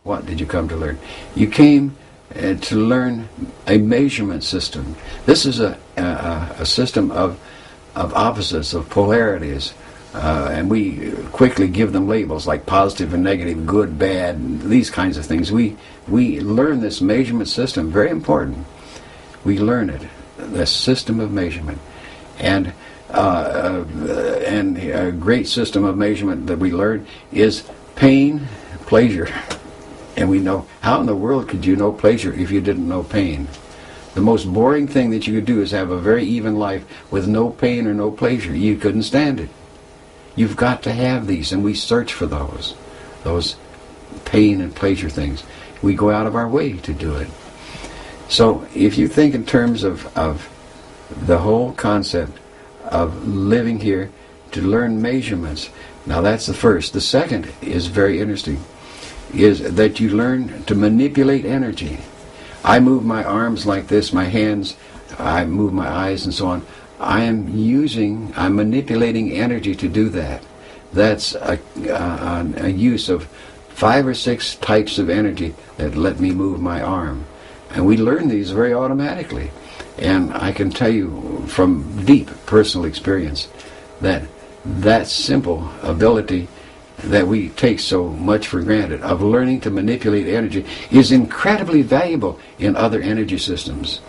What did you come to learn? You came to learn a measurement system. This is a system of opposites, of polarities, and we quickly give them labels like positive and negative, good, bad, and these kinds of things. We learn this measurement system, very important. We learn it, the system of measurement, and a great system of measurement that we learn is pain, pleasure. And we know, how in the world could you know pleasure if you didn't know pain? The most boring thing that you could do is have a very even life with no pain or no pleasure. You couldn't stand it. You've got to have these, and we search for those pain and pleasure things. We go out of our way to do it. So if you think in terms of the whole concept of living here to learn measurements, now that's the first. The second is very interesting, is that you learn to manipulate energy. I move my arms like this, my hands, I move my eyes and so on. I'm manipulating energy to do that. That's a use of 5 or 6 types of energy that let me move my arm. And we learn these very automatically. And I can tell you from deep personal experience that simple ability that we take so much for granted of learning to manipulate energy is incredibly valuable in other energy systems.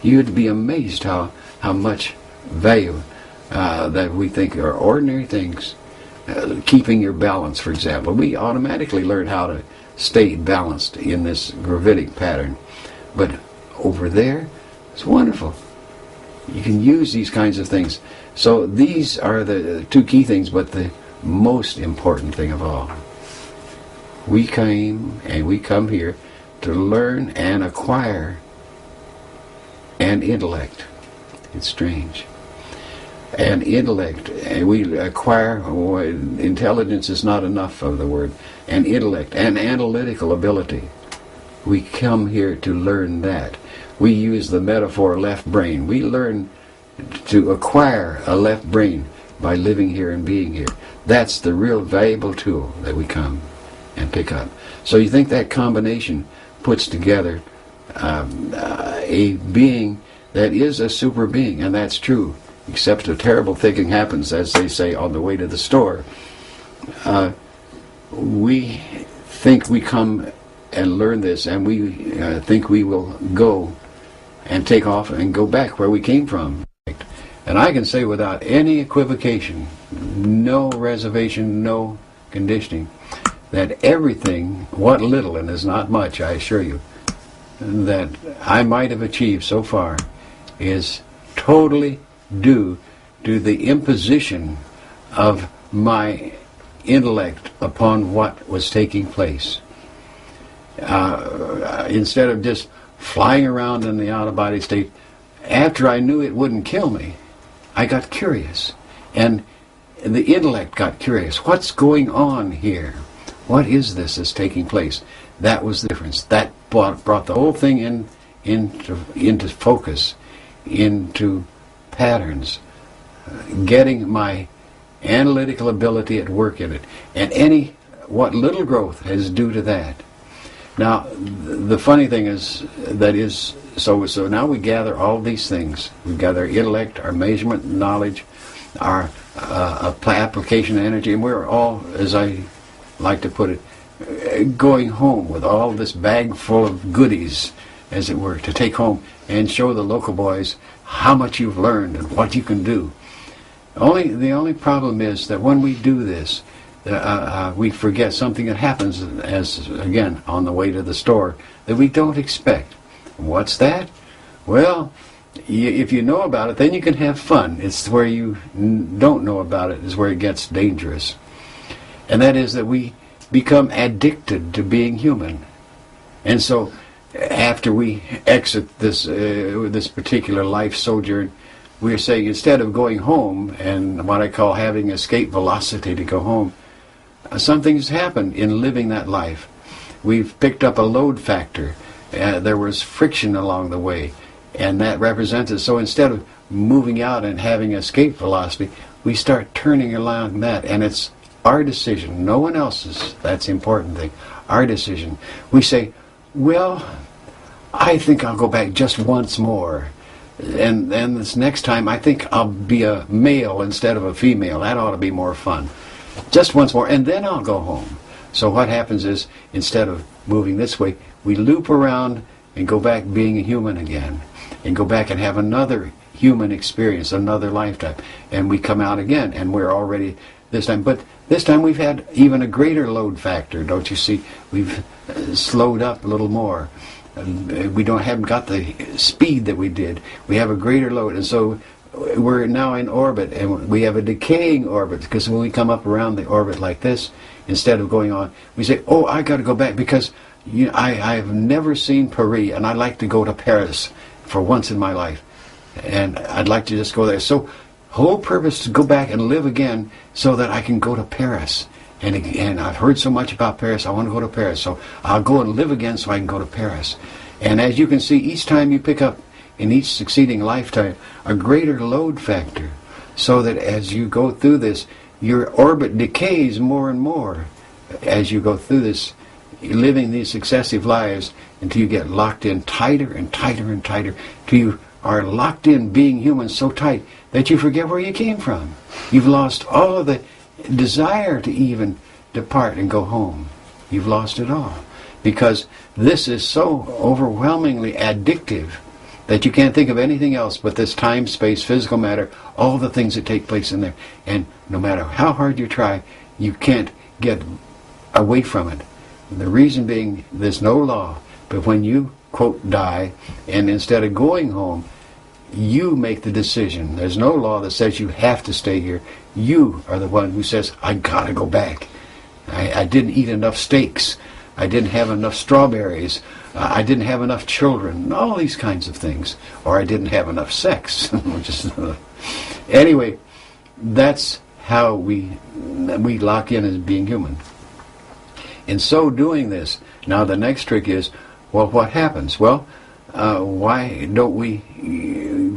You'd be amazed how much value that we think are ordinary things. Keeping your balance, for example. We automatically learn how to stay balanced in this gravitic pattern. But over there, it's wonderful. You can use these kinds of things. So these are the 2 key things, but the most important thing of all. We came and we come here to learn and acquire an intellect. It's strange. An intellect. And we acquire, intelligence is not enough of the word, an intellect, an analytical ability. We come here to learn that. We use the metaphor left brain. We learn to acquire a left brain by living here and being here. That's the real valuable tool that we come and pick up. So you think that combination puts together a being that is a super being, and that's true, except a terrible thing happens, as they say, on the way to the store. We think we come and learn this, and we think we will go and take off and go back where we came from. And I can say without any equivocation, no reservation, no conditioning, that everything, what little, and is not much, I assure you, that I might have achieved so far is totally due to the imposition of my intellect upon what was taking place. Instead of just flying around in the out-of-body state, after I knew it wouldn't kill me, I got curious. And the intellect got curious. What's going on here? What is this that's taking place? That was the difference. That brought the whole thing into focus, into patterns, getting my analytical ability at work in it. And what little growth is due to that. Now, the funny thing is, so now we gather all these things. We gather intellect, our measurement knowledge, our application of energy, and we're all, as I like to put it, going home with all this bag full of goodies, as it were, to take home and show the local boys how much you've learned and what you can do. The only problem is that when we do this, we forget something that happens, as again on the way to the store, that we don't expect. What's that? Well, if you know about it, then you can have fun. It's where you don't know about it is where it gets dangerous. And that is that we become addicted to being human. And so after we exit this particular life sojourn, we're saying instead of going home and what I call having escape velocity to go home, something's happened in living that life. We've picked up a load factor. There was friction along the way, and that represents it. So instead of moving out and having escape velocity, we start turning along that, and it's our decision, no one else's. That's the important thing. Our decision. We say, well, I think I'll go back just once more. And this next time, I think I'll be a male instead of a female. That ought to be more fun. Just once more, and then I'll go home. So what happens is, instead of moving this way, we loop around and go back being a human again. And go back and have another human experience, another lifetime. And we come out again, and we're already this time. But this time we've had even a greater load factor, don't you see? We've slowed up a little more. We haven't got the speed that we did. We have a greater load, and so we're now in orbit, and we have a decaying orbit, because when we come up around the orbit like this, instead of going on, we say, oh, I got to go back, because I've never seen Paris, and I'd like to go to Paris for once in my life, and I'd like to just go there. So whole purpose to go back and live again so that I can go to Paris. And I've heard so much about Paris, I want to go to Paris. So I'll go and live again so I can go to Paris. And as you can see, each time you pick up, in each succeeding lifetime, a greater load factor. So that as you go through this, your orbit decays more and more as you go through this, living these successive lives, until you get locked in tighter and tighter and tighter, till you are locked in being human so tight that you forget where you came from. You've lost all of the desire to even depart and go home. You've lost it all, because this is so overwhelmingly addictive that you can't think of anything else but this time, space, physical matter, all the things that take place in there. And no matter how hard you try, you can't get away from it. And the reason being, there's no law, but when you, quote, die, and instead of going home, you make the decision. There's no law that says you have to stay here. You are the one who says, I gotta go back. I didn't eat enough steaks. I didn't have enough strawberries. I didn't have enough children. All these kinds of things. Or I didn't have enough sex. Anyway, that's how we lock in as being human. In so doing this, now the next trick is, well, what happens? Well, why don't we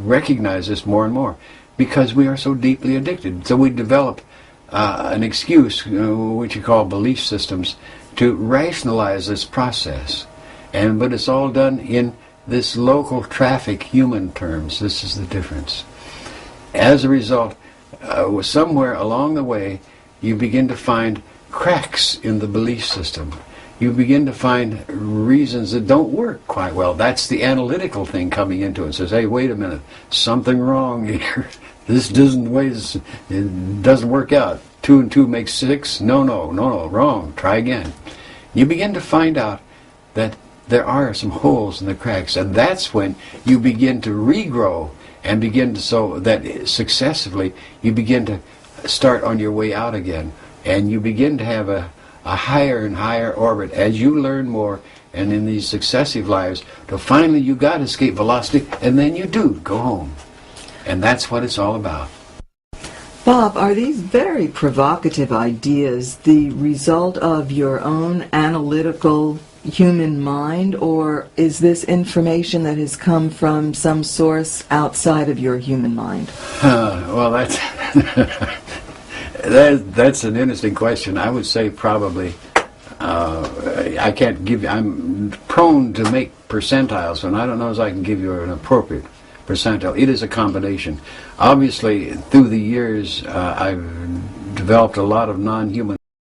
recognize this more and more? Because we are so deeply addicted. So we develop an excuse, which you call belief systems, to rationalize this process. But it's all done in this local traffic human terms. This is the difference. As a result, somewhere along the way, you begin to find cracks in the belief system. You begin to find reasons that don't work quite well. That's the analytical thing coming into it. It says, hey, wait a minute, something wrong here. This doesn't work out. 2 and 2 makes 6. No, wrong. Try again. You begin to find out that there are some holes in the cracks, and that's when you begin to regrow and begin to, so that successively you begin to start on your way out again, and you begin to have a higher and higher orbit as you learn more, and in these successive lives, till finally you got escape velocity, and then you do go home. And that's what it's all about. Bob, are these very provocative ideas the result of your own analytical human mind, or is this information that has come from some source outside of your human mind? Well, that's that's an interesting question. I would say probably, I can't give you, I'm prone to make percentiles, and I don't know if I can give you an appropriate percentile. It is a combination. Obviously, through the years, I've developed a lot of non-human